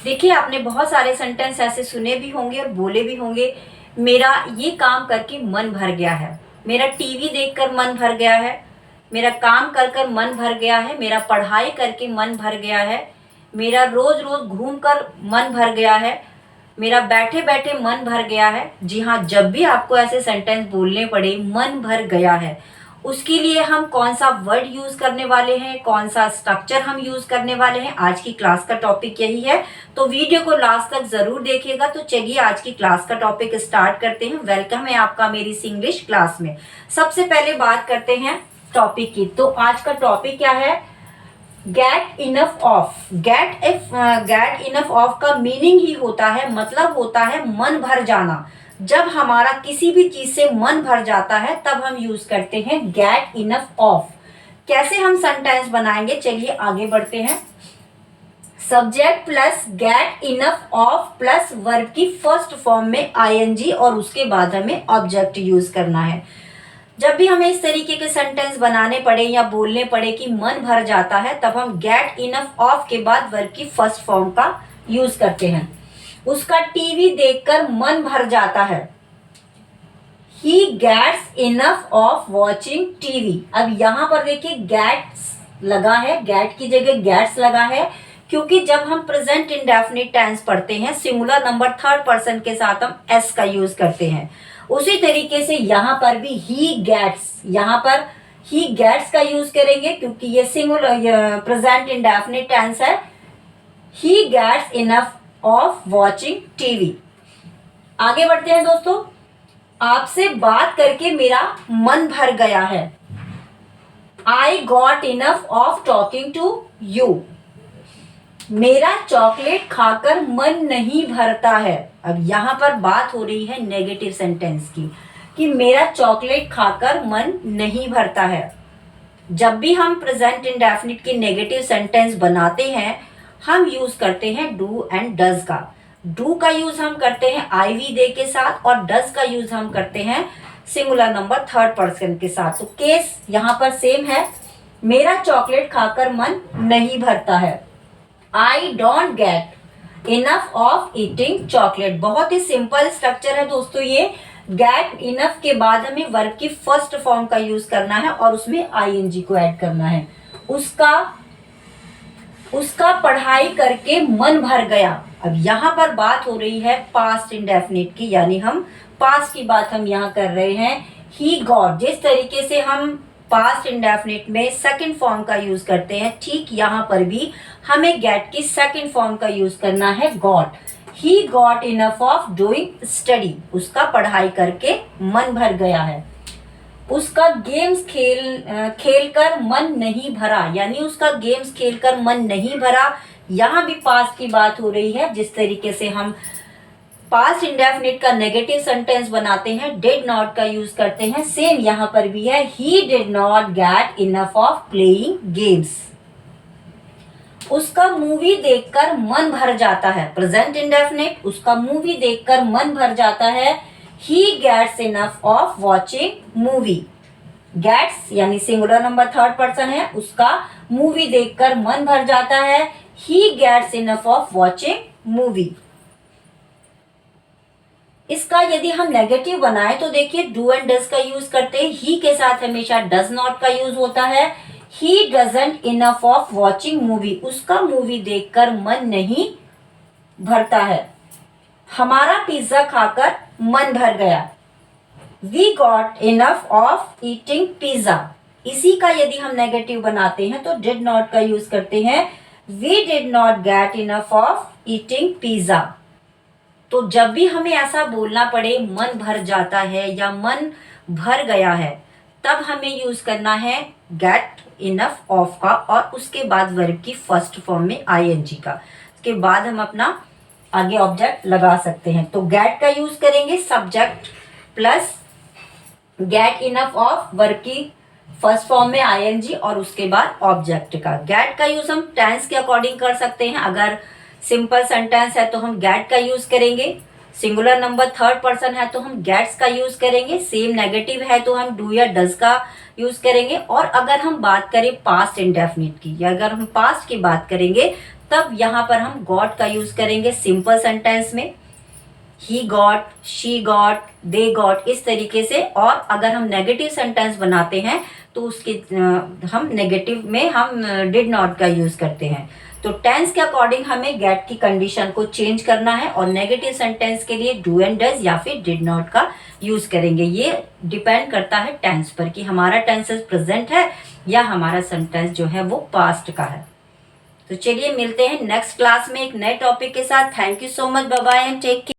देखिए, आपने बहुत सारे सेंटेंस ऐसे सुने भी होंगे और बोले भी होंगे। मेरा ये काम करके मन भर गया है, मेरा टीवी देखकर मन भर गया है, मेरा काम कर कर मन भर गया है, मेरा पढ़ाई करके मन भर गया है, मेरा रोज रोज घूम कर मन भर गया है, मेरा बैठे बैठे मन भर गया है। जी हाँ, जब भी आपको ऐसे सेंटेंस बोलने पड़े मन भर गया है, उसके लिए हम कौन सा वर्ड यूज करने वाले हैं, कौन सा स्ट्रक्चर हम यूज करने वाले हैं, आज की क्लास का टॉपिक यही है। तो वीडियो को लास्ट तक जरूर देखिएगा। तो चलिए आज की क्लास का टॉपिक स्टार्ट करते हैं। वेलकम है आपका मेरी इस इंग्लिश क्लास में। सबसे पहले बात करते हैं टॉपिक की। तो आज का टॉपिक क्या है? Get enough of. Get enough of का मीनिंग ही होता है, मतलब होता है मन भर जाना। जब हमारा किसी भी चीज से मन भर जाता है तब हम यूज करते हैं गेट इनफ ऑफ। कैसे हम सेंटेंस बनाएंगे, चलिए आगे बढ़ते हैं। Subject plus get enough of plus verb की फर्स्ट फॉर्म में आईएनजी और उसके बाद हमें ऑब्जेक्ट यूज करना है। जब भी हमें इस तरीके के सेंटेंस बनाने पड़े या बोलने पड़े कि मन भर जाता है, तब हम गेट इनफ ऑफ के बाद वर्ब की फर्स्ट फॉर्म का यूज करते हैं। उसका टीवी देखकर मन भर जाता है। He gets enough of watching TV। अब यहाँ पर देखिए gets लगा है, get की जगह gets लगा है, क्योंकि जब हम प्रेजेंट इंडेफिनिट टेंस पढ़ते हैं सिंगुलर नंबर थर्ड पर्सन के साथ हम s का यूज करते हैं। उसी तरीके से यहाँ पर भी he gets, यहाँ पर he gets का यूज करेंगे क्योंकि ये सिंगुलर प्रेजेंट इंडेफिनिट टेंस है। He gets enough of watching TV। आगे बढ़ते हैं दोस्तों। आपसे बात करके मेरा मन भर गया है। I got enough of talking to you। मेरा चॉकलेट खाकर मन नहीं भरता है। अब यहाँ पर बात हो रही है नेगेटिव सेंटेंस की कि मेरा चॉकलेट खाकर मन नहीं भरता है। जब भी हम प्रेजेंट इंडेफिनिट की नेगेटिव सेंटेंस बनाते हैं हम यूज करते हैं डू एंड डज का। डू का यूज हम करते हैं आई वी दे के साथ और डज का यूज हम करते हैं सिंगुलर नंबर थर्ड पर्सन के साथ। तो केस यहाँ पर सेम है, मेरा चॉकलेट खाकर मन नहीं भरता है। I don't get enough of eating chocolate. बहुत ही सिंपल स्ट्रक्चर है दोस्तों ये। गेट इनफ के बाद हमें वर्ब की फर्स्ट फॉर्म का यूज करना है और उसमें आईएनजी को ऐड करना है। उसका पढ़ाई करके मन भर गया। अब यहाँ पर बात हो रही है पास्ट इंडेफिनिट की, यानी हम पास्ट की बात हम यहाँ कर रहे हैं। ही गॉट, जिस तरीके से हम पास्ट इंडेफिनिट में सेकंड फॉर्म का यूज करते हैं, ठीक यहाँ पर भी हमें गेट की सेकंड फॉर्म का यूज करना है got. He got enough of doing study. उसका पढ़ाई करके मन भर गया है। उसका गेम्स खेलकर मन नहीं भरा, यानी उसका गेम्स खेलकर मन नहीं भरा। यहाँ भी पास्ट की बात हो रही है। जिस तरीके से हम पास्ट इंडेफिनिट का नेगेटिव सेंटेंस बनाते हैं डिड नॉट का यूज करते हैं, सेम यहाँ पर भी है। He did not get enough of playing games. उसका मूवी देखकर मन भर जाता है। प्रेजेंट इंडेफिनिट, उसका मूवी देखकर मन भर जाता है। He gets enough of watching movie। Gets यानी सिंगुलर नंबर थर्ड पर्सन है, उसका मूवी देखकर मन भर जाता है। He gets enough of watching movie। इसका यदि हम नेगेटिव बनाए तो देखिए डू एंड डज का यूज करते हैं। ही के साथ हमेशा डज नॉट का यूज होता है। He doesn't enough of watching movie। उसका मूवी देखकर मन नहीं भरता है। हमारा पिज्जा खाकर मन भर गया। We got enough of eating pizza। इसी का यदि हम नेगेटिव बनाते हैं तो did not का यूज करते हैं। We did not get enough of eating pizza। तो जब भी हमें ऐसा बोलना पड़े मन भर जाता है या मन भर गया है, तब हमें यूज करना है get enough of का और उसके बाद वर्ब की फर्स्ट फॉर्म में ing का। उसके बाद हम अपना आगे ऑब्जेक्ट लगा सकते हैं। तो गेट का यूज करेंगे subject plus get enough of verb की फर्स्ट फॉर्म में आईएनजी और उसके बाद ऑब्जेक्ट का। गेट का यूज हम टेंस के अकॉर्डिंग कर सकते हैं। अगर सिंपल सेंटेंस है तो हम गेट का यूज करेंगे। सिंगुलर नंबर थर्ड पर्सन है तो हम गेट्स का यूज करेंगे। सेम नेगेटिव है तो हम डू या डज का यूज करेंगे। और अगर हम बात करें पास्ट इंडेफिनिट की या अगर हम पास्ट की बात करेंगे तब यहाँ पर हम गॉट का यूज करेंगे सिंपल सेंटेंस में। He got, she got, they got, इस तरीके से। और अगर हम नेगेटिव सेंटेंस बनाते हैं तो उसके हम नेगेटिव में हम डिड नॉट का यूज करते हैं। तो टेंस के अकॉर्डिंग हमें गेट की कंडीशन को चेंज करना है और नेगेटिव सेंटेंस के लिए डू एंड डज या फिर डिड नॉट का यूज करेंगे। ये डिपेंड करता है टेंस पर कि हमारा टेंसेस प्रेजेंट है या हमारा सेंटेंस जो है वो पास्ट का है। तो चलिए मिलते हैं नेक्स्ट क्लास में एक नए टॉपिक के साथ। Thank you so much, bye bye and take care.